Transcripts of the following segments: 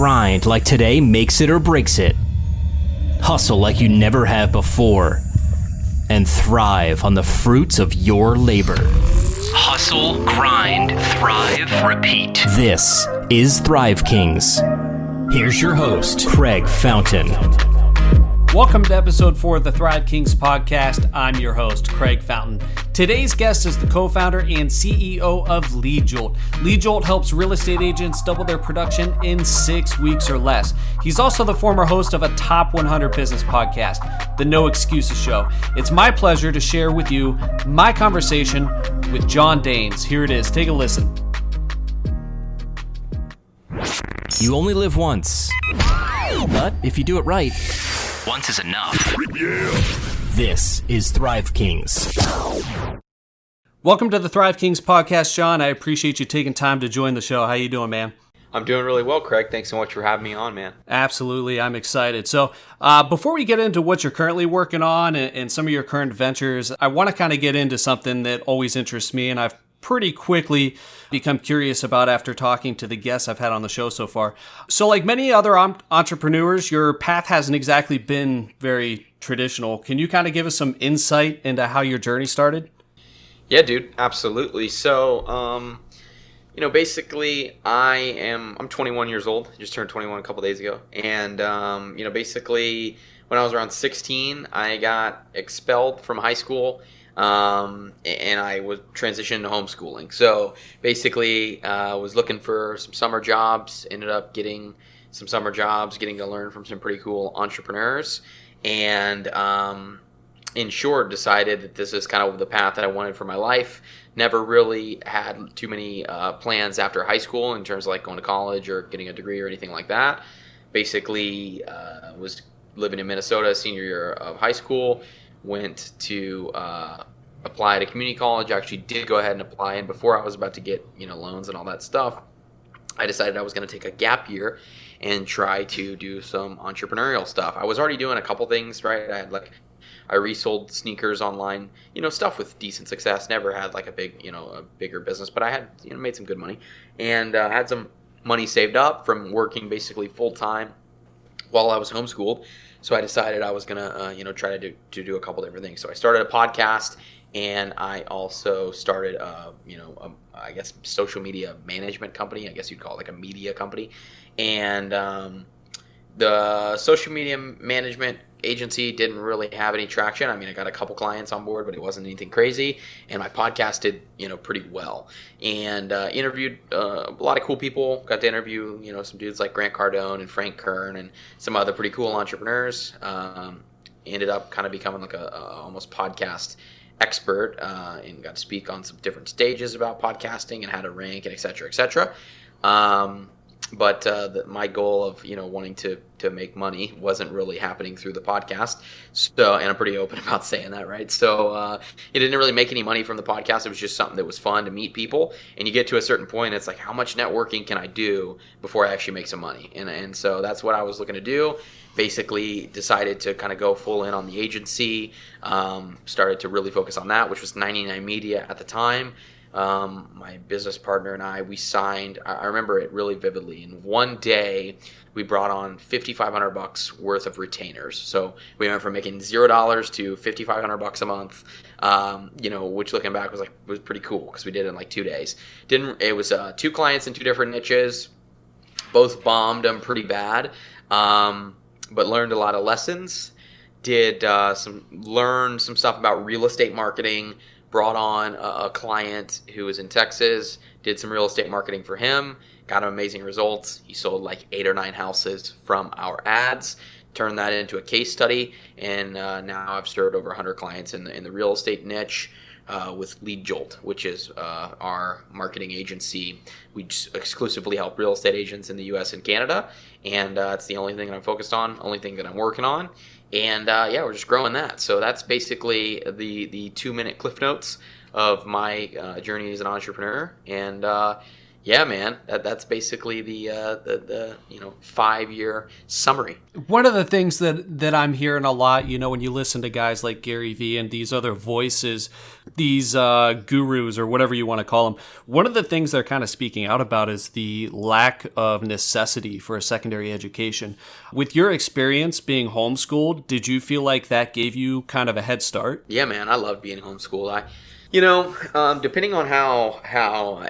Grind like today makes it or breaks it. Hustle like you never have before. And thrive on the fruits of your labor. Hustle, grind, thrive, repeat. This is Thrive Kings. Here's your host, Craig Fountain. Welcome to episode 4 of the Thrive Kings podcast. I'm your host, Craig Fountain. Today's guest is the co-founder and CEO of leadjolt. leadjolt helps real estate agents double their production in 6 weeks or less. He's also the former host of a top 100 business podcast, the No Excuses Show. It's my pleasure to share with you my conversation with John Danes. Here it is. Take a listen. You only live once, but if you do it right, once is enough. Yeah. This is Thrive Kings. Welcome to the Thrive Kings podcast, John. I appreciate you taking time to join the show. How you doing, man? I'm doing really well, Craig. Thanks so much for having me on, man. Absolutely. I'm excited. So before we get into what you're currently working on and some of your current ventures, I want to kind of get into something that always interests me, and I've pretty quickly become curious about after talking to the guests I've had on the show so far. So like many other entrepreneurs, your path hasn't exactly been very traditional. Can you kind of give us some insight into how your journey started? Yeah, dude, absolutely. So, basically I'm 21 years old. Just turned 21 a couple days ago. And, basically when I was around 16, I got expelled from high school. And I was transitioning to homeschooling. So basically, was looking for some summer jobs, ended up getting some summer jobs, getting to learn from some pretty cool entrepreneurs. And, in short, decided that this is kind of the path that I wanted for my life. Never really had too many, plans after high school in terms of like going to college or getting a degree or anything like that. Basically, was living in Minnesota, senior year of high school. Went to apply to community college. I actually did go ahead and apply, and before I was about to get loans and all that stuff, I decided I was going to take a gap year and try to do some entrepreneurial stuff. I was already doing a couple things, right? I resold sneakers online, stuff with decent success. Never had like a bigger business, but I had made some good money and had some money saved up from working basically full time while I was homeschooled. So I decided I was gonna, try to do a couple different things. So I started a podcast, and I also started, I guess social media management company. I guess you'd call it like a media company. And the social media management agency didn't really have any traction. I mean, I got a couple clients on board, but it wasn't anything crazy. And my podcast did, pretty well. And interviewed a lot of cool people. Got to interview, some dudes like Cardone and Frank Kern and some other pretty cool entrepreneurs. Ended up kind of becoming like a almost podcast expert, and got to speak on some different stages about podcasting and how to rank and et cetera, et cetera. But my goal of wanting to make money wasn't really happening through the podcast. So, and I'm pretty open about saying that, right? So it didn't really make any money from the podcast. It was just something that was fun to meet people. And you get to a certain point, it's like, how much networking can I do before I actually make some money? And so that's what I was looking to do. Basically decided to kind of go full in on the agency. Started to really focus on that, which was 99 Media at the time. My business partner and we signed, I remember it really vividly. In one day, we brought on $5,500 worth of retainers. So we went from making $0 to $5,500 a month, which looking back was pretty cool because we did it in like 2 days. It was 2 clients in 2 different niches, both bombed them pretty bad, but learned a lot of lessons. Learned some stuff about real estate marketing. Brought on a client who was in Texas, did some real estate marketing for him, got him amazing results. He sold like 8 or 9 houses from our ads, turned that into a case study, and now I've served over 100 clients in the real estate niche with leadjolt, which is our marketing agency. We exclusively help real estate agents in the U.S. and Canada, and it's the only thing that I'm focused on, only thing that I'm working on. And we're just growing that. So that's basically the 2-minute cliff notes of my journey as an entrepreneur. And Yeah, man, that's basically the 5-year summary. One of the things that I'm hearing a lot, when you listen to guys like Gary Vee and these other voices, these gurus or whatever you want to call them, one of the things they're kind of speaking out about is the lack of necessity for a secondary education. With your experience being homeschooled, did you feel like that gave you kind of a head start? Yeah, man, I love being homeschooled. Depending on how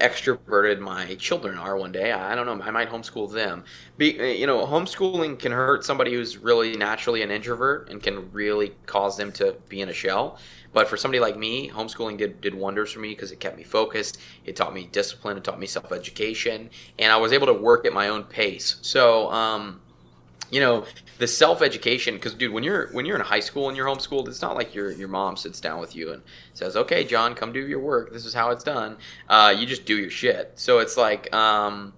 extroverted my children are one day, I don't know, I might homeschool them. Homeschooling can hurt somebody who's really naturally an introvert and can really cause them to be in a shell. But for somebody like me, homeschooling did wonders for me because it kept me focused. It taught me discipline. It taught me self-education. And I was able to work at my own pace. So, the self-education, because dude, when you're in high school and you're homeschooled, it's not like your mom sits down with you and says, okay, John, come do your work, this is how it's done. You just do your shit. So it's like I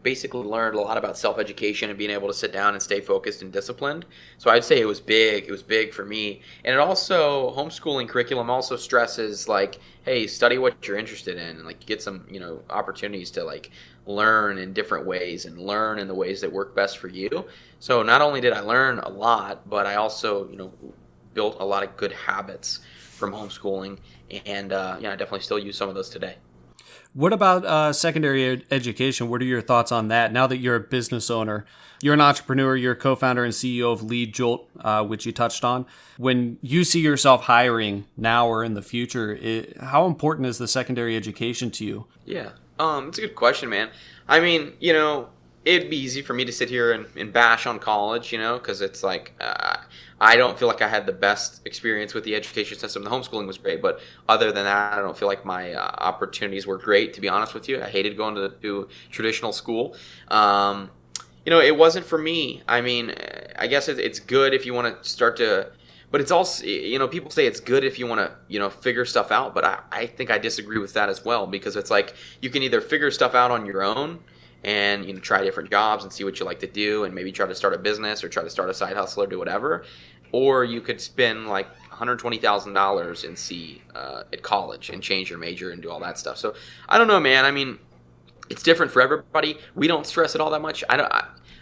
basically learned a lot about self-education and being able to sit down and stay focused and disciplined. So I'd say it was big for me. And it also, homeschooling curriculum also stresses like, hey, study what you're interested in, and like you get some opportunities to like learn in different ways and learn in the ways that work best for you. So not only did I learn a lot, but I also built a lot of good habits from homeschooling, and I definitely still use some of those today. What about secondary education? What are your thoughts on that? Now that you're a business owner, you're an entrepreneur, you're a co-founder and CEO of leadjolt, which you touched on. When you see yourself hiring now or in the future, how important is the secondary education to you? Yeah, it's a good question, man. I mean, it'd be easy for me to sit here and bash on college, because it's like I don't feel like I had the best experience with the education system. The homeschooling was great, but other than that, I don't feel like my opportunities were great, to be honest with you. I hated going to traditional school. It wasn't for me. I mean, I guess it's good if you want to start to, but it's also, people say it's good if you want to, figure stuff out, but I think I disagree with that as well, because it's like you can either figure stuff out on your own and try different jobs and see what you like to do and maybe try to start a business or try to start a side hustle or do whatever, or you could spend like $120,000 and see at college and change your major and do all that stuff. So I don't know, man. I mean, it's different for everybody. We don't stress it all that much.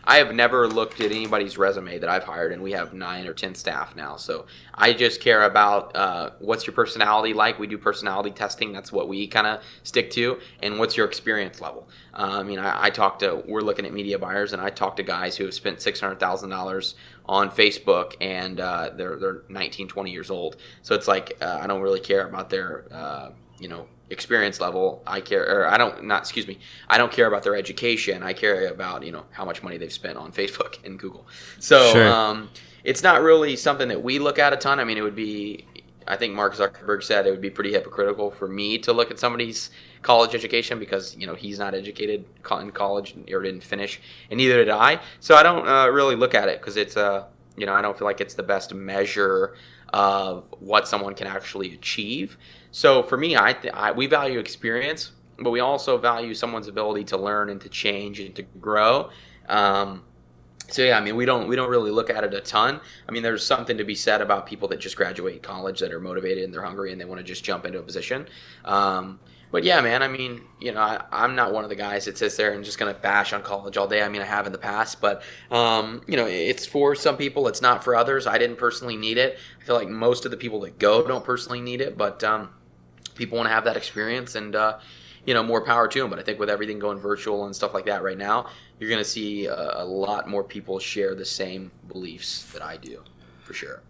I have never looked at anybody's resume that I've hired, and we have 9 or 10 staff now. So I just care about what's your personality like. We do personality testing. That's what we kind of stick to. And what's your experience level? We're looking at media buyers, and I talk to guys who have spent $600,000 on Facebook, and they're 19, 20 years old. So it's like I don't really care about their experience level. I don't care about their education. I care about how much money they've spent on Facebook and Google. So Sure. It's not really something that we look at a ton. I mean, it would be, I think Mark Zuckerberg said it would be pretty hypocritical for me to look at somebody's college education because he's not educated in college or didn't finish, and neither did I. So I don't really look at it because it's I don't feel like it's the best measure of what someone can actually achieve. So for me, we value experience, but we also value someone's ability to learn and to change and to grow. So yeah, I mean, we don't really look at it a ton. I mean, there's something to be said about people that just graduate college that are motivated and they're hungry and they want to just jump into a position. But yeah, man, I mean, I'm not one of the guys that sits there and just going to bash on college all day. I mean, I have in the past, but, it's for some people. It's not for others. I didn't personally need it. I feel like most of the people that go don't personally need it, but people want to have that experience, and, more power to them. But I think with everything going virtual and stuff like that right now, you're going to see a lot more people share the same beliefs that I do, for sure.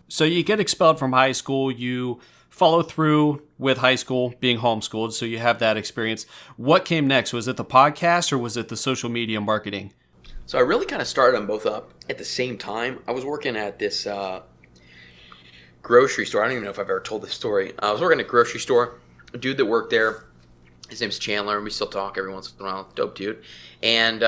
So you get expelled from high school, you follow through with high school, being homeschooled, so you have that experience. What came next? Was it the podcast or was it the social media marketing? So I really kind of started them both up at the same time. I was working at this grocery store. I don't even know if I've ever told this story. I was working at a grocery store. A dude that worked there, his name's Chandler, and we still talk every once in a while. Dope dude. And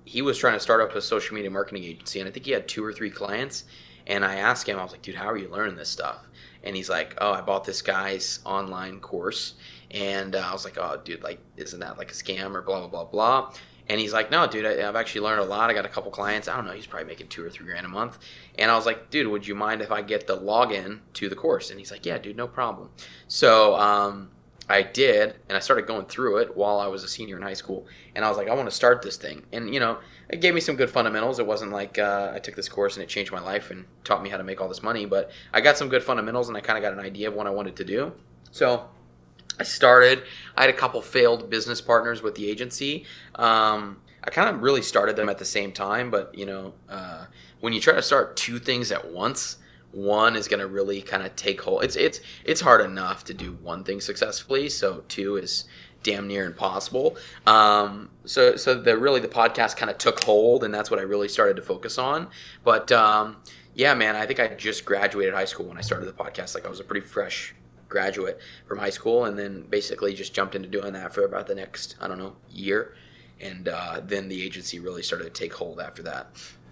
he was trying to start up a social media marketing agency, and I think he had 2 or 3 clients. And I asked him, I was like, dude, how are you learning this stuff? And he's like, oh, I bought this guy's online course. And I was like, oh, dude, like, isn't that like a scam or blah, blah, blah, blah. And he's like, no, dude, I've actually learned a lot. I got a couple clients. I don't know. He's probably making $2 or $3 grand a month. And I was like, dude, would you mind if I get the login to the course? And he's like, yeah, dude, no problem. So I I did, and I started going through it while I was a senior in high school, and I was like, I want to start this thing. And, it gave me some good fundamentals. It wasn't like I took this course and it changed my life and taught me how to make all this money, but I got some good fundamentals, and I kind of got an idea of what I wanted to do. So I started. I had a couple failed business partners with the agency. I kind of really started them at the same time, but, when you try to start two things at once, one is going to really kind of take hold. It's hard enough to do one thing successfully, so two is damn near impossible. So the podcast kind of took hold, and that's what I really started to focus on. But yeah, man, I think I just graduated high school when I started the podcast. Like, I was a pretty fresh graduate from high school, and then basically just jumped into doing that for about the next, year. And then the agency really started to take hold after that.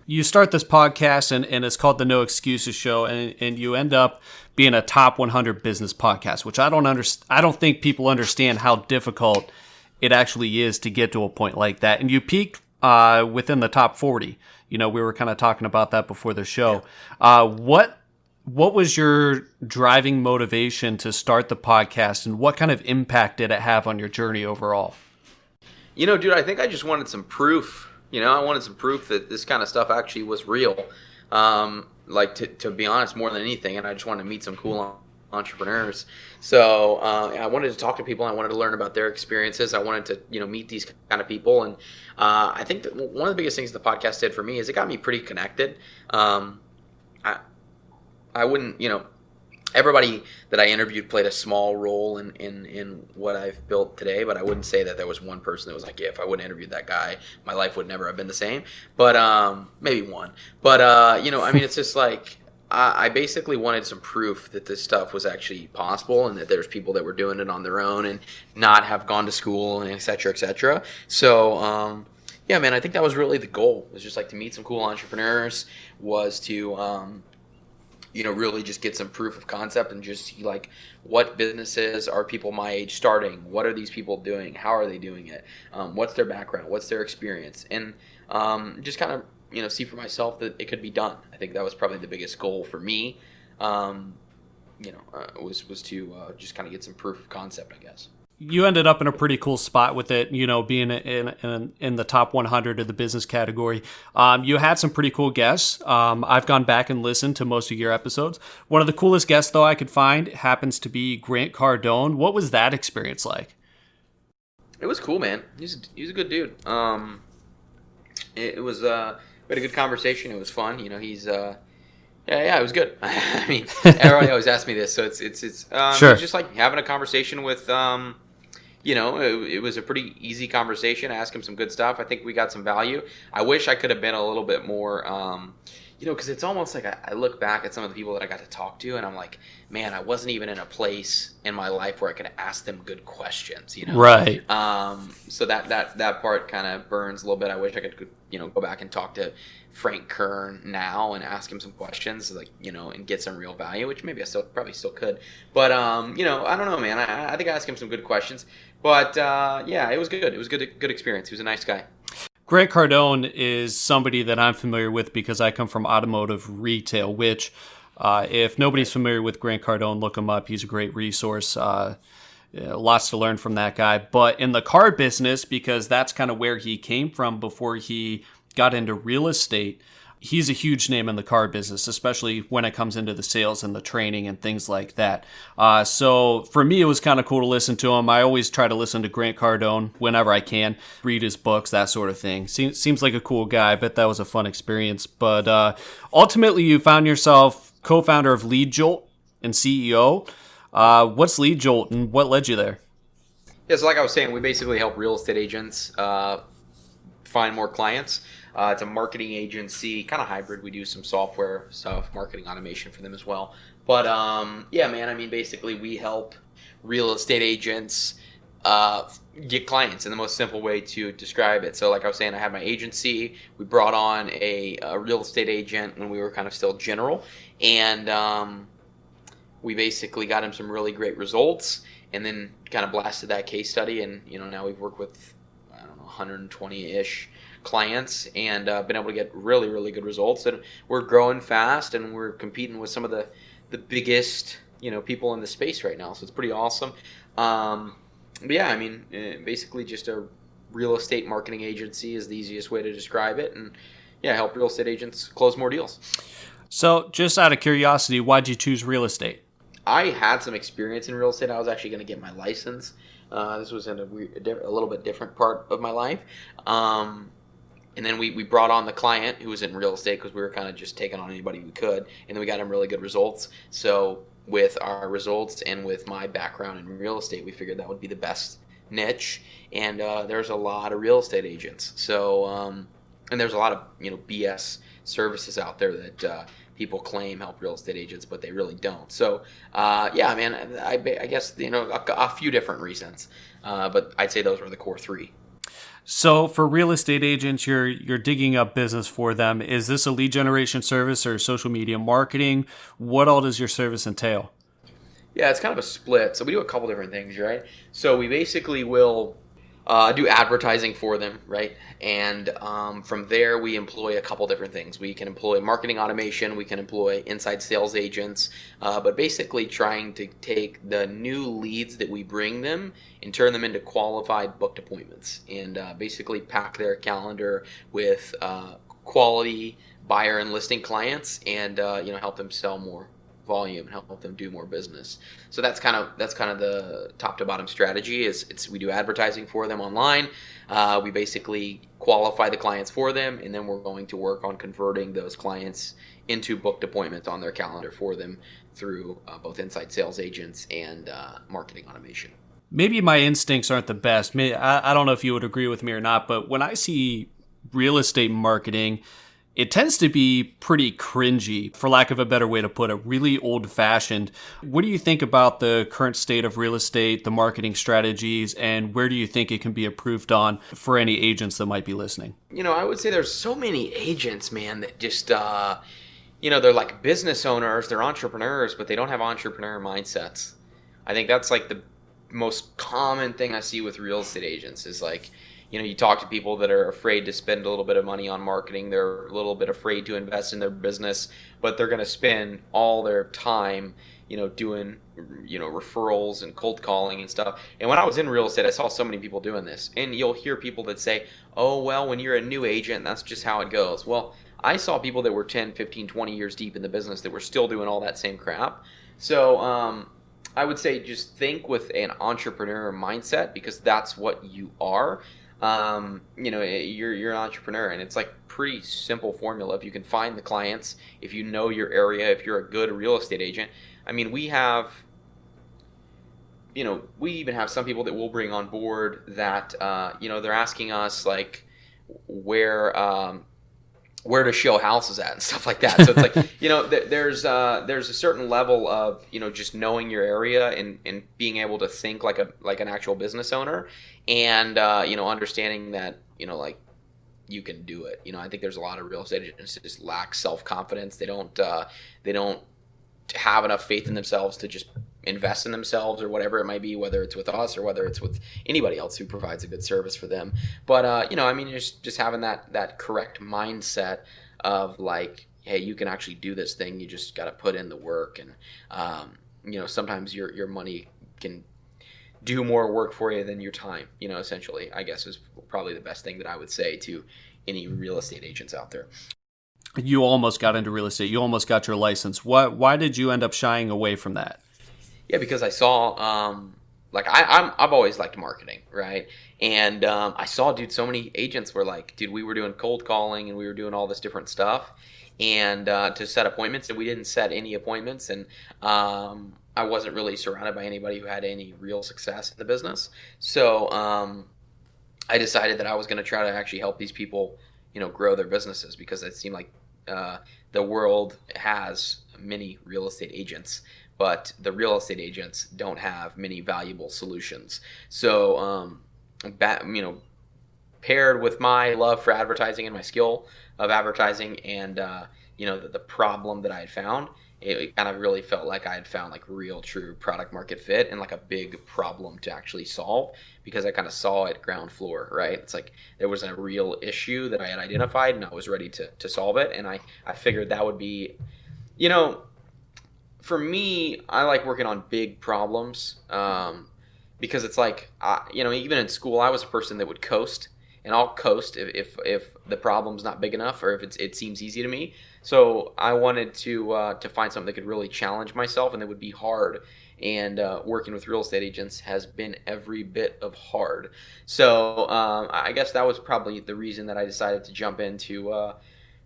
You start this podcast, and it's called the No Excuses Show, and you end up being a top 100 business podcast, which I don't think people understand how difficult it actually is to get to a point like that. And you peaked within the top 40. We were kind of talking about that before the show. Yeah. What was your driving motivation to start the podcast, and what kind of impact did it have on your journey overall? Dude, I think I just wanted some proof. I wanted some proof that this kind of stuff actually was real. To be honest, more than anything, and I just wanted to meet some cool entrepreneurs. So I wanted to talk to people. I wanted to learn about their experiences. I wanted to, meet these kind of people. And I think that one of the biggest things the podcast did for me is it got me pretty connected. I wouldn't, everybody that I interviewed played a small role in what I've built today, but I wouldn't say that there was one person that was like, yeah, if I wouldn't have interviewed that guy, my life would never have been the same. But maybe one. But, it's just like, I basically wanted some proof that this stuff was actually possible, and that there's people that were doing it on their own and not have gone to school, and et cetera, et cetera. So, yeah, man, I think that was really the goal, was just like to meet some cool entrepreneurs, was to, really just get some proof of concept and just see, like, what businesses are people my age starting? What are these people doing? How are they doing it? What's their background? What's their experience? And just kind of, see for myself that it could be done. I think that was probably the biggest goal for me, was to just kind of get some proof of concept, I guess. You ended up in a pretty cool spot with it, being in the top 100 of the business category. You had some pretty cool guests. I've gone back and listened to most of your episodes. One of the coolest guests, though, I could find happens to be Grant Cardone. What was that experience like? It was cool, man. He's a good dude. It was we had a good conversation. It was fun. He's yeah, it was good. I mean, everybody always asks me this, so it's sure. It was just like having a conversation with it was a pretty easy conversation. I asked him some good stuff. I think we got some value. I wish I could have been a little bit more, because it's almost like I look back at some of the people that I got to talk to, and I'm like, man, I wasn't even in a place in my life where I could ask them good questions, Right. So that part kind of burns a little bit. I wish I could, go back and talk to Frank Kern now and ask him some questions, like, and get some real value, which maybe I probably still could. But, I don't know, man. I think I asked him some good questions. But, yeah, it was good. It was good experience. He was a nice guy. Grant Cardone is somebody that I'm familiar with because I come from automotive retail, which if nobody's familiar with Grant Cardone, look him up. He's a great resource. Lots to learn from that guy. But in the car business, because that's kind of where he came from before he got into real estate, he's a huge name in the car business, especially when it comes into the sales and the training and things like that. So for me, it was kind of cool to listen to him. I always try to listen to Grant Cardone whenever I can, read his books, that sort of thing. Seems like a cool guy. I bet that was a fun experience. But ultimately, you found yourself co-founder of leadjolt and CEO. What's leadjolt and what led you there? Yeah, so like I was saying, we basically help real estate agents find more clients. It's a marketing agency, kind of hybrid. We do some software stuff, marketing automation for them as well. But yeah, man, I mean, basically we help real estate agents get clients in the most simple way to describe it. So like I was saying, I had my agency. We brought on a real estate agent when we were kind of still general. And we basically got him some really great results and then kind of blasted that case study. And, now we've worked with, 120-ish clients and been able to get really, really good results. And we're growing fast and we're competing with some of the biggest, people in the space right now. So it's pretty awesome. But yeah, I mean, basically just a real estate marketing agency is the easiest way to describe it. And yeah, help real estate agents close more deals. So, just out of curiosity, why'd you choose real estate? I had some experience in real estate. I was actually going to get my license. This was in a little bit different part of my life. And then we brought on the client who was in real estate because we were kind of just taking on anybody we could. And then we got him really good results. So with our results and with my background in real estate, we figured that would be the best niche. And there's a lot of real estate agents. So, and there's a lot of, BS services out there that people claim help real estate agents, but they really don't. So, yeah, man, I guess, a few different reasons. But I'd say those were the core three. So for real estate agents, you're digging up business for them. Is this a lead generation service or social media marketing? What all does your service entail? Yeah, it's kind of a split. So we do a couple different things, right? So we basically will do advertising for them, right? And from there, we employ a couple different things. We can employ marketing automation. We can employ inside sales agents. But basically trying to take the new leads that we bring them and turn them into qualified booked appointments. And basically pack their calendar with quality buyer and listing clients and, help them sell more volume and help them do more business. So that's kind of the top to bottom strategy. We do advertising for them online. We basically qualify the clients for them, and then we're going to work on converting those clients into booked appointments on their calendar for them through both inside sales agents and marketing automation. Maybe my instincts aren't the best. I don't know if you would agree with me or not, but when I see real estate marketing, it tends to be pretty cringy, for lack of a better way to put it, really old-fashioned. What do you think about the current state of real estate, the marketing strategies, and where do you think it can be improved on for any agents that might be listening? I would say there's so many agents, man, that just, they're like business owners, they're entrepreneurs, but they don't have entrepreneur mindsets. I think that's like the most common thing I see with real estate agents is like, you talk to people that are afraid to spend a little bit of money on marketing. They're a little bit afraid to invest in their business, but they're going to spend all their time, doing, referrals and cold calling and stuff. And when I was in real estate, I saw so many people doing this. And you'll hear people that say, oh, well, when you're a new agent, that's just how it goes. Well, I saw people that were 10, 15, 20 years deep in the business that were still doing all that same crap. So I would say just think with an entrepreneur mindset because that's what you are. You're an entrepreneur, and it's like pretty simple formula. If you can find the clients, if you know your area, if you're a good real estate agent. I mean, we even have some people that we'll bring on board that, they're asking us like where to show houses at and stuff like that. So it's like, there's a certain level of, just knowing your area and being able to think like an actual business owner and, understanding that, like you can do it. I think there's a lot of real estate agents that just lack self-confidence. They don't have enough faith in themselves to just invest in themselves or whatever it might be, whether it's with us or whether it's with anybody else who provides a good service for them. But, just having that correct mindset of like, hey, you can actually do this thing. You just got to put in the work. And, sometimes your money can do more work for you than your time, essentially, I guess is probably the best thing that I would say to any real estate agents out there. You almost got into real estate. You almost got your license. Why did you end up shying away from that? Yeah, because I saw, I've always liked marketing, right? And I saw, so many agents were like, we were doing cold calling and we were doing all this different stuff and to set appointments, and we didn't set any appointments. And I wasn't really surrounded by anybody who had any real success in the business. So I decided that I was going to try to actually help these people, grow their businesses because it seemed like the world has many real estate agents, but the real estate agents don't have many valuable solutions. So, paired with my love for advertising and my skill of advertising and, the problem that I had found, it kind of really felt like I had found like real true product market fit and like a big problem to actually solve because I kind of saw it ground floor, right? It's like there was a real issue that I had identified and I was ready to solve it. And I figured that would be, for me, I like working on big problems because it's like, even in school, I was a person that would coast, and I'll coast if the problem's not big enough or if it seems easy to me. So I wanted to find something that could really challenge myself and that would be hard. And working with real estate agents has been every bit of hard. So I guess that was probably the reason that I decided to jump into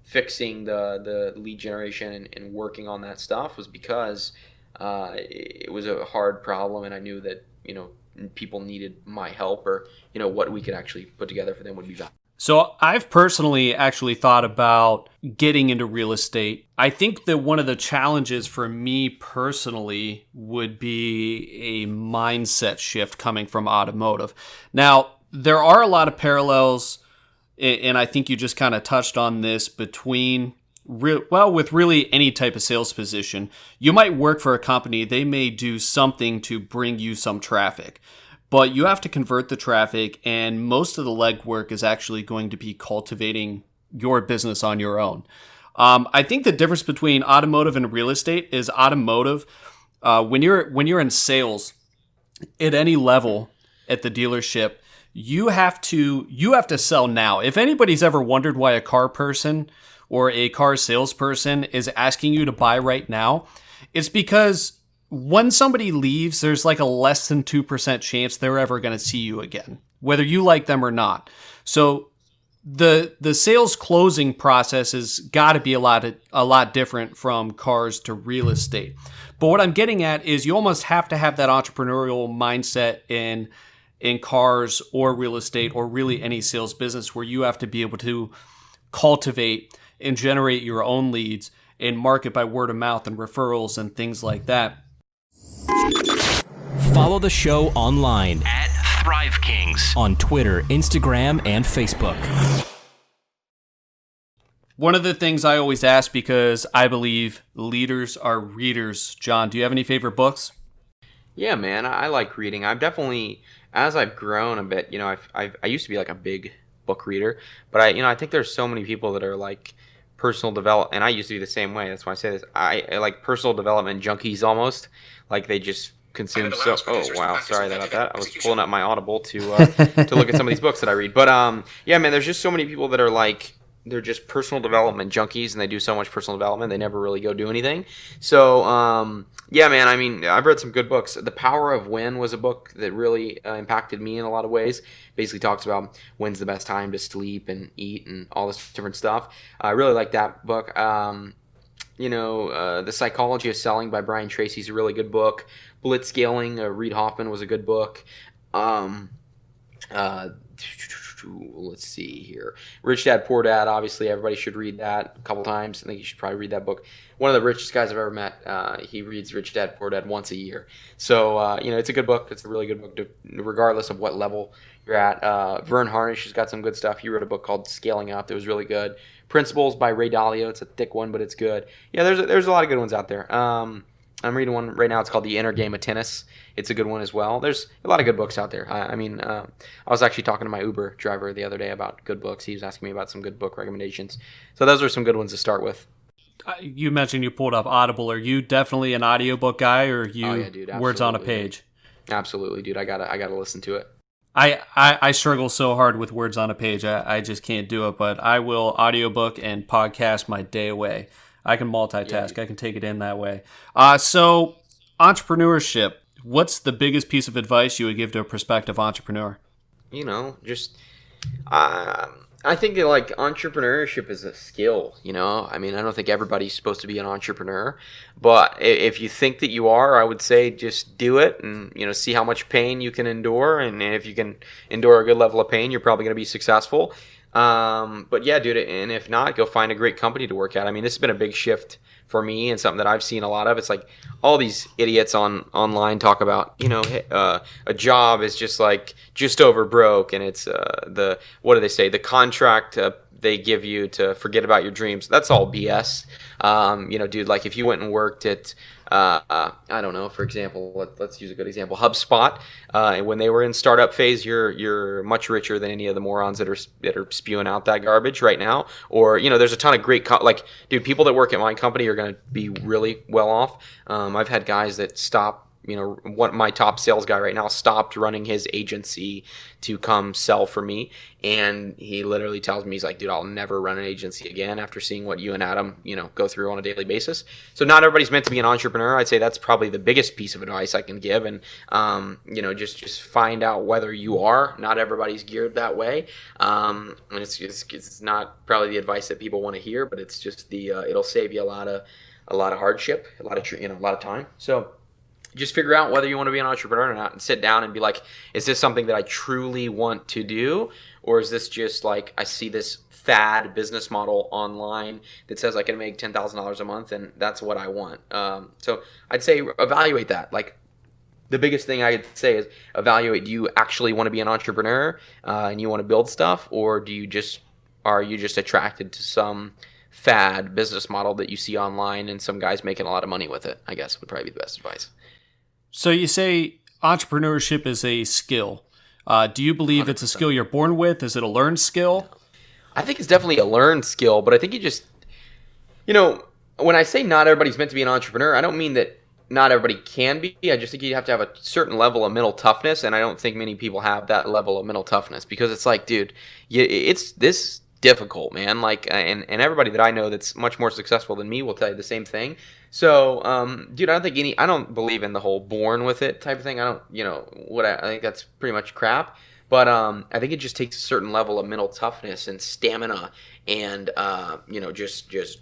fixing the lead generation and working on that stuff, was because it was a hard problem, and I knew that people needed my help, or what we could actually put together for them would be valuable. So I've personally actually thought about getting into real estate. I think that one of the challenges for me personally would be a mindset shift coming from automotive. Now, there are a lot of parallels, and I think you just kind of touched on this, between with really any type of sales position. You might work for a company, they may do something to bring you some traffic, but you have to convert the traffic, and most of the legwork is actually going to be cultivating your business on your own. I think the difference between automotive and real estate is automotive, when you're in sales at any level at the dealership, you have to sell now. If anybody's ever wondered why a car person or a car salesperson is asking you to buy right now, it's because when somebody leaves, there's like a less than 2% chance they're ever going to see you again, whether you like them or not. So the sales closing process has got to be a lot different from cars to real estate. But what I'm getting at is you almost have to have that entrepreneurial mindset in cars or real estate, or really any sales business, where you have to be able to cultivate and generate your own leads and market by word of mouth and referrals and things like that. Follow the show online at Thrive Kings on Twitter, Instagram, and Facebook. One of the things I always ask, because I believe leaders are readers. John, do you have any favorite books? Yeah, man, I like reading. I've definitely, as I've grown a bit, I used to be like a big book reader, but I think there's so many people that are like personal development, and I used to be the same way. That's why I say this. I like personal development junkies almost. Like they just consume so. Oh wow, sorry about that. I was pulling up my Audible to look at some of these books that I read. But yeah, man, there's just so many people that are like, they're just personal development junkies, and they do so much personal development, they never really go do anything. So yeah, man, I mean, I've read some good books. The Power of When was a book that really impacted me in a lot of ways. Basically talks about when's the best time to sleep and eat and all this different stuff. I really like that book. The Psychology of Selling by Brian Tracy is a really good book. Blitzscaling, Reid Hoffman, was a good book. Let's see here. Rich Dad, Poor Dad, obviously everybody should read that a couple times. I think you should probably read that book. One of the richest guys I've ever met, he reads Rich Dad, Poor Dad once a year. So, it's a good book. It's a really good book, regardless of what level you're at. Vern Harnish has got some good stuff. He wrote a book called Scaling Up that was really good. Principles by Ray Dalio. It's a thick one, but it's good. Yeah, there's a lot of good ones out there. I'm reading one right now. It's called The Inner Game of Tennis. It's a good one as well. There's a lot of good books out there. I was actually talking to my Uber driver the other day about good books. He was asking me about some good book recommendations. So those are some good ones to start with. You mentioned you pulled up Audible. Are you definitely an audiobook guy, or are you Oh, yeah, dude, words on a page? Absolutely, dude. I gotta listen to it. I struggle so hard with words on a page. I just can't do it, but I will audiobook and podcast my day away. I can multitask. I can take it in that way. So entrepreneurship, what's the biggest piece of advice you would give to a prospective entrepreneur? I think that, like, entrepreneurship is a skill, I don't think everybody's supposed to be an entrepreneur, but if you think that you are, I would say just do it and, see how much pain you can endure. And if you can endure a good level of pain, you're probably going to be successful. But yeah, dude, and if not, go find a great company to work at. I mean, this has been a big shift for me and something that I've seen a lot of. It's like all these idiots online talk about, a job is just over broke, and it's what do they say? The contract they give you to forget about your dreams. That's all BS. Dude, like if you went and worked at I don't know, for example, let's use a good example, HubSpot. When they were in startup phase, you're much richer than any of the morons that are spewing out that garbage right now. Or there's a ton of great dude, people that work at my company are going to be really well off. I've had guys that stop what my top sales guy right now stopped running his agency to come sell for me. And he literally tells me, he's like, dude, I'll never run an agency again after seeing what you and Adam, go through on a daily basis. So not everybody's meant to be an entrepreneur. I'd say that's probably the biggest piece of advice I can give. And, just find out whether you are. Not everybody's geared that way. And it's not probably the advice that people want to hear, but it's just it'll save you a lot of hardship, a lot of time. So just figure out whether you want to be an entrepreneur or not, and sit down and be like, is this something that I truly want to do? Or is this just like, I see this fad business model online that says I can make $10,000 a month and that's what I want. So I'd say evaluate that. Like, the biggest thing I'd say is evaluate, do you actually want to be an entrepreneur and you want to build stuff? Or are you just attracted to some fad business model that you see online and some guys making a lot of money with it? I guess would probably be the best advice. So you say entrepreneurship is a skill. Do you believe 100%. It's a skill you're born with? Is it a learned skill? I think it's definitely a learned skill, but I think you just, when I say not everybody's meant to be an entrepreneur, I don't mean that not everybody can be. I just think you have to have a certain level of mental toughness, and I don't think many people have that level of mental toughness, because it's like, dude, it's this difficult, man. Like, and everybody that I know that's much more successful than me will tell you the same thing. So, dude, I don't believe in the whole born with it type of thing. I think that's pretty much crap. But I think it just takes a certain level of mental toughness and stamina and just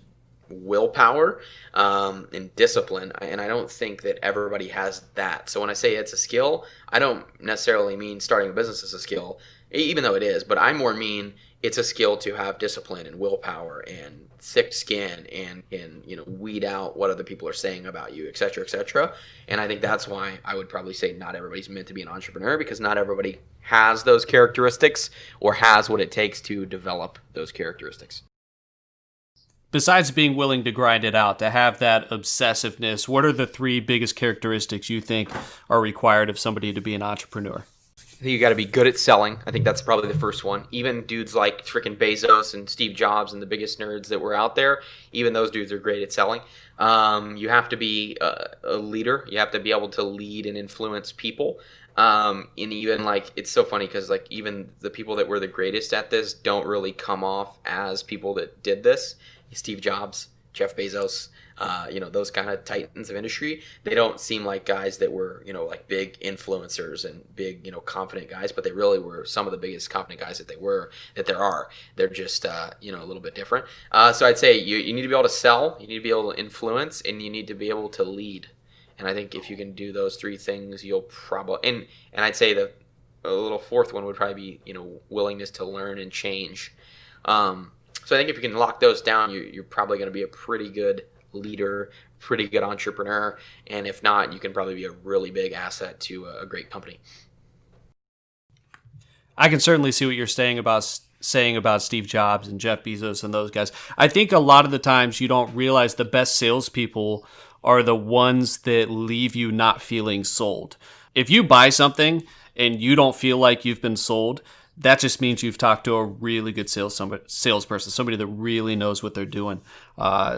willpower and discipline. And I don't think that everybody has that. So when I say it's a skill, I don't necessarily mean starting a business is a skill, even though it is. But I more mean it's a skill to have discipline and willpower and thick skin and weed out what other people are saying about you, et cetera, et cetera. And I think that's why I would probably say not everybody's meant to be an entrepreneur, because not everybody has those characteristics or has what it takes to develop those characteristics. Besides being willing to grind it out, to have that obsessiveness, what are the 3 biggest characteristics you think are required of somebody to be an entrepreneur? I think you got to be good at selling. I think that's probably the first one. Even dudes like freaking Bezos and Steve Jobs and the biggest nerds that were out there, even those dudes are great at selling. You have to be a leader. You have to be able to lead and influence people. And even it's so funny because even the people that were the greatest at this don't really come off as people that did this. Steve Jobs, Jeff Bezos, those kind of titans of industry, they don't seem like guys that were, big influencers and big, confident guys, but they really were some of the biggest confident guys that there are. They're just, a little bit different. So I'd say you need to be able to sell, you need to be able to influence, and you need to be able to lead. And I think if you can do those 3 things, you'll probably, and I'd say a little fourth one would probably be, willingness to learn and change. So I think if you can lock those down, you're probably going to be a pretty good leader, pretty good entrepreneur, and if not, you can probably be a really big asset to a great company. I can certainly see what you're saying about Steve Jobs and Jeff Bezos and those guys. I think a lot of the times you don't realize the best salespeople are the ones that leave you not feeling sold. If you buy something and you don't feel like you've been sold, that just means you've talked to a really good salesperson, somebody that really knows what they're doing,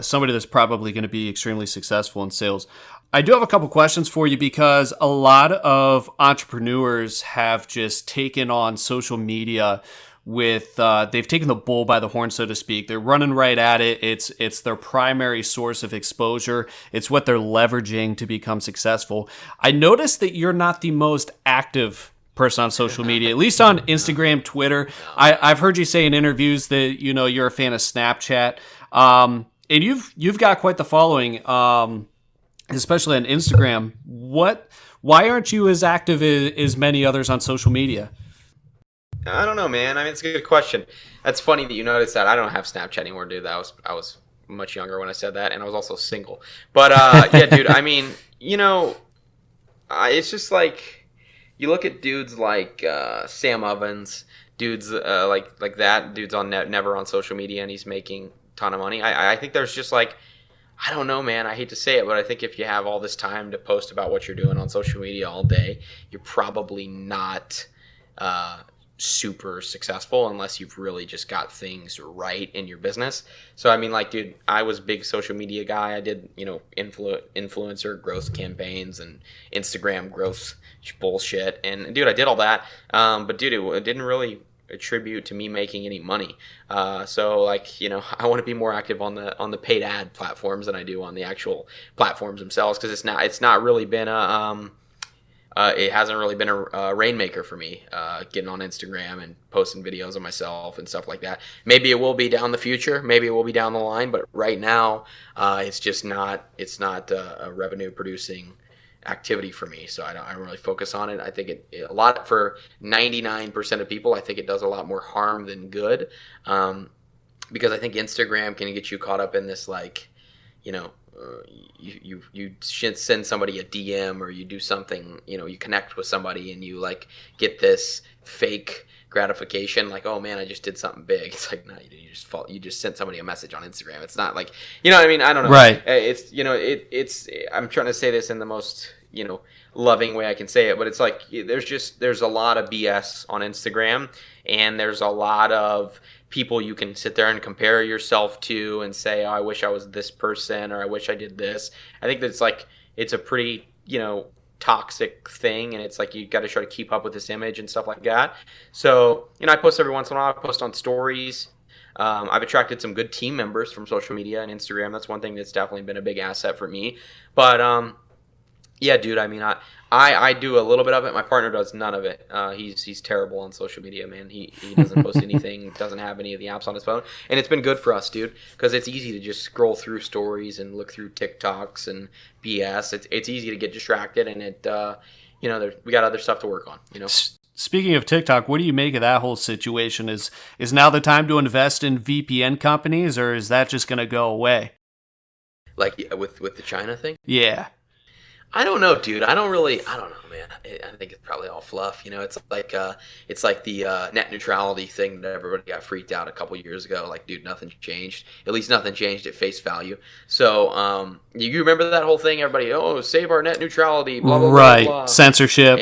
somebody that's probably going to be extremely successful in sales. I do have a couple questions for you, because a lot of entrepreneurs have just taken on social media with they've taken the bull by the horn, so to speak. They're running right at it. It's their primary source of exposure. It's what they're leveraging to become successful. I noticed that you're not the most active person on social media, at least on Instagram, Twitter. I've heard you say in interviews that you're a fan of Snapchat, and you've got quite the following, especially on Instagram. Why aren't you as active as many others on social media? I don't know, man. I mean, it's a good question. That's funny that you noticed that. I don't have Snapchat anymore, dude. I was much younger when I said that, and I was also single. But yeah, dude. I mean, it's just like. You look at dudes like Sam Ovens, dudes like that, dudes on never on social media, and he's making a ton of money. I think there's just I don't know, man. I hate to say it, but I think if you have all this time to post about what you're doing on social media all day, you're probably not super successful unless you've really just got things right in your business. So I mean, like, dude, I was a big social media guy. I did, influencer growth campaigns and Instagram growth bullshit, and dude, I did all that. But dude, it didn't really attribute to me making any money. So like, I want to be more active on the paid ad platforms than I do on the actual platforms themselves, because it's not really been it hasn't really been a rainmaker for me, getting on Instagram and posting videos of myself and stuff like that. Maybe it will be down the future. Maybe it will be down the line. But right now, it's just not. It's not a revenue producing activity for me. So I don't really focus on it. I think a lot, for 99% of people, I think it does a lot more harm than good, because I think Instagram can get you caught up in this, like, you should send somebody a DM, or you do something, you connect with somebody and you like get this fake gratification, like, oh man, I just did something big. It's like, no, you just sent somebody a message on Instagram. It's not like, what I mean? I don't know. Right. It's, I'm trying to say this in the most, loving way I can say it, but it's like, there's a lot of BS on Instagram, and there's a lot of people you can sit there and compare yourself to and say, oh, I wish I was this person, or I wish I did this. I think that's like, it's a pretty, toxic thing, and it's like, you got to try to keep up with this image and stuff like that. So, I post every once in a while. I post on stories. I've attracted some good team members from social media and Instagram. That's one thing that's definitely been a big asset for me. But yeah, dude, I mean, I do a little bit of it. My partner does none of it. He's terrible on social media, man. He doesn't post anything, doesn't have any of the apps on his phone. And it's been good for us, dude, because it's easy to just scroll through stories and look through TikToks and BS. It's easy to get distracted, and we got other stuff to work on, Speaking of TikTok, what do you make of that whole situation? Is now the time to invest in VPN companies, or is that just going to go away? Like with the China thing? Yeah. I don't know, dude. I don't know, man. I think it's probably all fluff. It's like the net neutrality thing that everybody got freaked out a couple years ago. Like, dude, nothing changed. At least nothing changed at face value. So, you remember that whole thing? Everybody, save our net neutrality, blah, blah, right. blah, blah. Censorship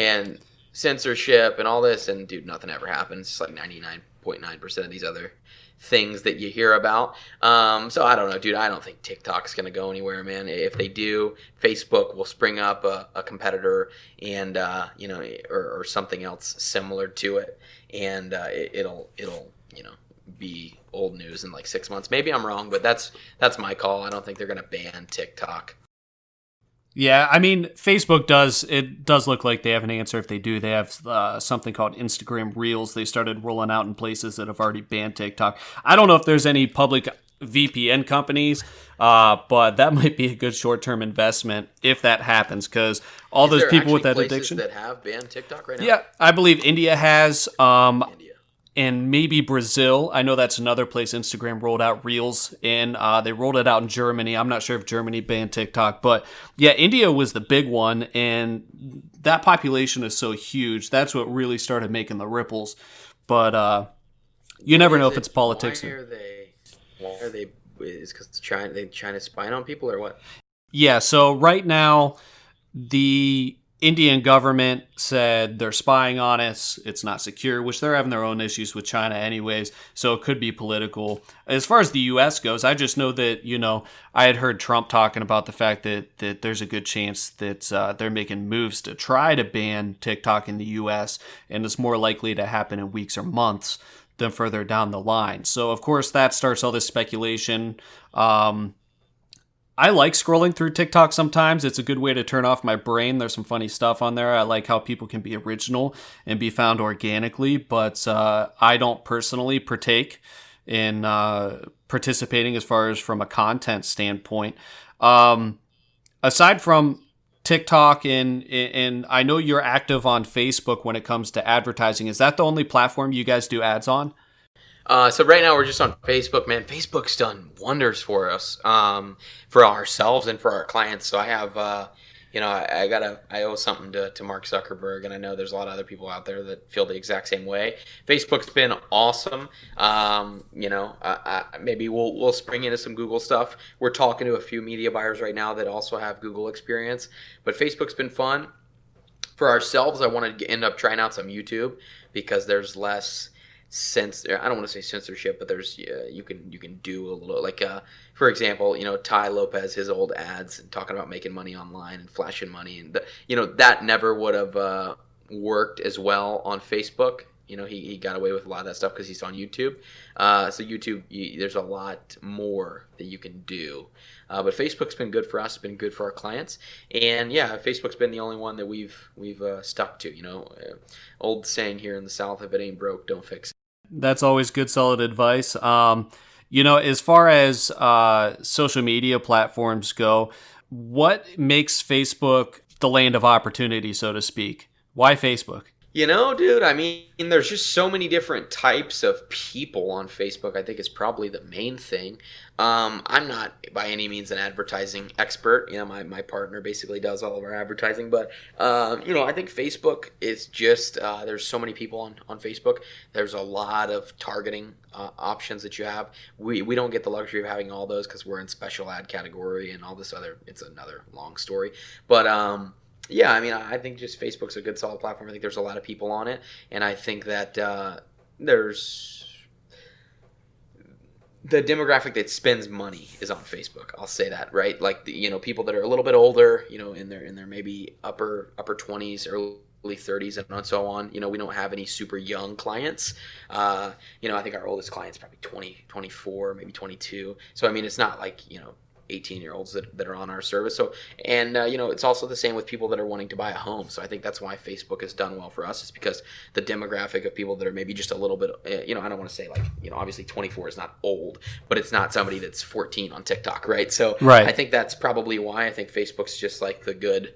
And all this, and dude, nothing ever happens. It's like 99.9% of these other things that you hear about. So I don't know, dude. I don't think TikTok's going to go anywhere, man. If they do, Facebook will spring up a competitor, and or something else similar to it, and it'll be old news in like 6 months. Maybe I'm wrong, but that's my call. I don't think they're going to ban TikTok. Yeah, I mean, Facebook does look like they have an answer. If they do, they have something called Instagram Reels. They started rolling out in places that have already banned TikTok. I don't know if there's any public VPN companies, but that might be a good short-term investment if that happens, because all those people with that addiction that have banned TikTok right now. Yeah, I believe India has. India. And maybe Brazil. I know that's another place Instagram rolled out Reels in. They rolled it out in Germany. I'm not sure if Germany banned TikTok. But yeah, India was the big one. And that population is so huge. That's what really started making the ripples. But you never know if it's politics. Why are they? Is it because China's spying on people, or what? Yeah, so right now, the Indian government said they're spying on us. It's not secure, which they're having their own issues with China anyways. So it could be political. As far as the U.S. goes, I just know that, I had heard Trump talking about the fact that there's a good chance that they're making moves to try to ban TikTok in the U.S. And it's more likely to happen in weeks or months than further down the line. So, of course, that starts all this speculation. I like scrolling through TikTok sometimes. It's a good way to turn off my brain. There's some funny stuff on there. I like how people can be original and be found organically, but I don't personally partake in participating as far as from a content standpoint. Aside from TikTok and I know you're active on Facebook when it comes to advertising. Is that the only platform you guys do ads on? So right now we're just on Facebook, man. Facebook's done wonders for us, for ourselves and for our clients. So I have, I owe something to Mark Zuckerberg, and I know there's a lot of other people out there that feel the exact same way. Facebook's been awesome. Maybe we'll spring into some Google stuff. We're talking to a few media buyers right now that also have Google experience, but Facebook's been fun. For ourselves, I want to end up trying out some YouTube because there's less I don't want to say censorship, but there's you can do a little like for example, Ty Lopez, his old ads and talking about making money online and flashing money, and that never would have worked as well on Facebook. He got away with a lot of that stuff because he's on YouTube. So YouTube, there's a lot more that you can do. But Facebook's been good for us. It's been good for our clients. And yeah, Facebook's been the only one that we've stuck to. Old saying here in the South, if it ain't broke, don't fix it. That's always good, solid advice. As far as social media platforms go, what makes Facebook the land of opportunity, so to speak? Why Facebook? Dude, I mean, there's just so many different types of people on Facebook. I think is probably the main thing. I'm not by any means an advertising expert. My partner basically does all of our advertising. But, I think Facebook is just, there's so many people on Facebook. There's a lot of targeting options that you have. We don't get the luxury of having all those because we're in special ad category and all this other, it's another long story. But, yeah, I mean, I think just Facebook's a good, solid platform. I think there's a lot of people on it, and I think that there's the demographic that spends money is on Facebook. I'll say that, right? Like people that are a little bit older, in their maybe upper 20s, early 30s, and so on. We don't have any super young clients. I think our oldest client's probably 20, 24, maybe 22. So I mean, it's not like 18-year-olds that are on our service. So, and it's also the same with people that are wanting to buy a home. So I think that's why Facebook has done well for us, is because the demographic of people that are maybe just a little bit, I don't want to say obviously 24 is not old, but it's not somebody that's 14 on TikTok, right? So right. I think that's probably why I think Facebook's just like the good,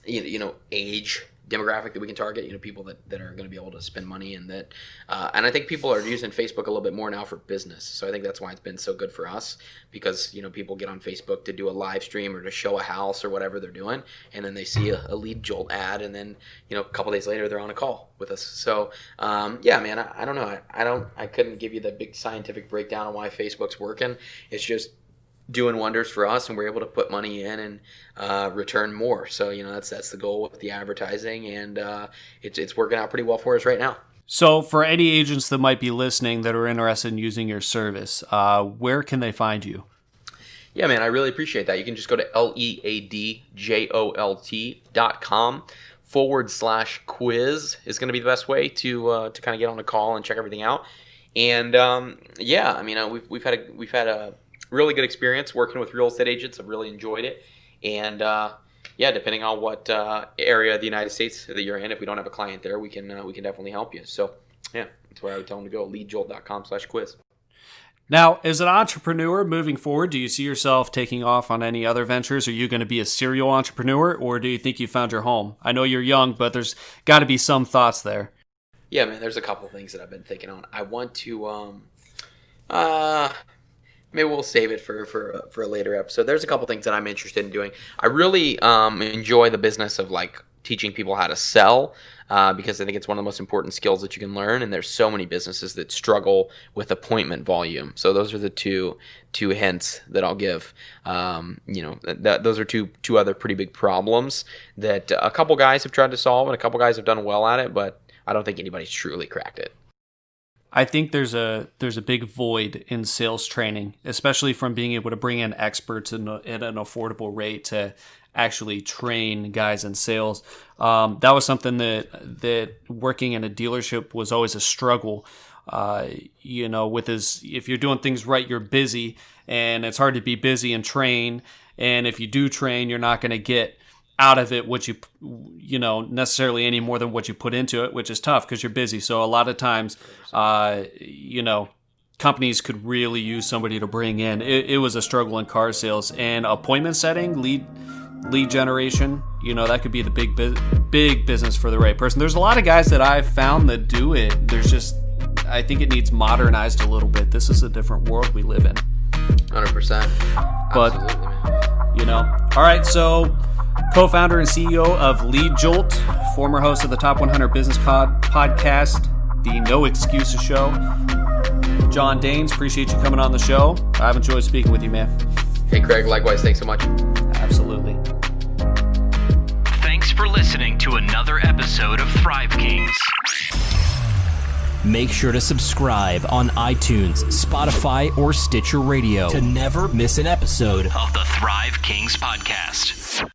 age demographic that we can target, people that are going to be able to spend money, and that and I think people are using Facebook a little bit more now for business. So I think that's why it's been so good for us, because people get on Facebook to do a live stream or to show a house or whatever they're doing, and then they see a leadjolt ad, and then a couple days later they're on a call with us. So yeah, man, I don't know, I couldn't give you the big scientific breakdown on why Facebook's working. It's just doing wonders for us, and we're able to put money in and return more. So that's the goal with the advertising, and it's working out pretty well for us right now. So for any agents that might be listening that are interested in using your service, where can they find you? Yeah, man, I really appreciate that. You can just go to leadjolt.com/quiz is going to be the best way to kind of get on a call and check everything out. And yeah, I mean, we've had a really good experience working with real estate agents. I've really enjoyed it. And yeah, depending on what area of the United States that you're in, if we don't have a client there, we can definitely help you. So yeah, that's where I would tell them to go, leadjolt.com/quiz. Now, as an entrepreneur moving forward, do you see yourself taking off on any other ventures? Are you going to be a serial entrepreneur, or do you think you found your home? I know you're young, but there's got to be some thoughts there. Yeah, man, there's a couple things that I've been thinking on. I want to maybe we'll save it for a later episode. There's a couple things that I'm interested in doing. I really enjoy the business of teaching people how to sell, because I think it's one of the most important skills that you can learn. And there's so many businesses that struggle with appointment volume. So those are the two hints that I'll give. Those are two other pretty big problems that a couple guys have tried to solve, and a couple guys have done well at it, but I don't think anybody's truly cracked it. I think there's a big void in sales training, especially from being able to bring in experts at an affordable rate to actually train guys in sales. That was something that working in a dealership was always a struggle. If you're doing things right, you're busy, and it's hard to be busy and train. And if you do train, you're not going to get out of it what you necessarily any more than what you put into it, which is tough because you're busy. So a lot of times, companies could really use somebody to bring in. It was a struggle in car sales, and appointment setting, lead generation, that could be the big business for the right person. There's a lot of guys that I've found that do it. I think it needs modernized a little bit. This is a different world we live in. 100%. But, absolutely, man. All right, so co-founder and CEO of leadjolt, former host of the Top 100 Business Podcast, the No Excuses Show, John Danes, appreciate you coming on the show. I've enjoyed speaking with you, man. Hey, Craig, likewise. Thanks so much. Absolutely. listening to another episode of Thrive Kings. Make sure to subscribe on iTunes, Spotify, or Stitcher Radio to never miss an episode of the Thrive Kings podcast.